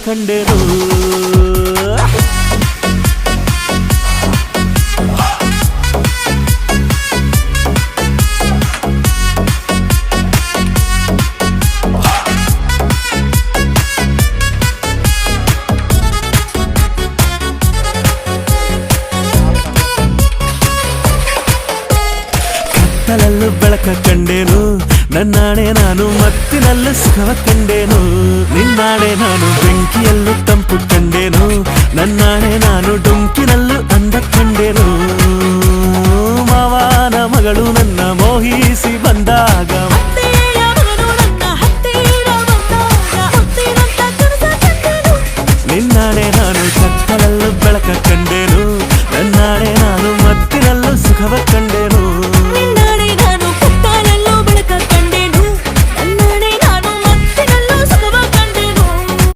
ಕಂಡೆನು ಕತ್ತಲಲ್ಲೂ ಬೆಳಕ ಕಂಡೇನು ನನ್ನಾಣೆ ನಾನು ಮತ್ತಿನಲ್ಲೂ ಸುಖವ ಕಂಡೇನು ನಿನ್ನಾಣೆ ನಾನು ಬೆಂಕಿಯಲ್ಲೂ ತಂಪು ಕಂಡೇನು ನನ್ನಾಣೆ ನಾನು ಡುಂಕಿ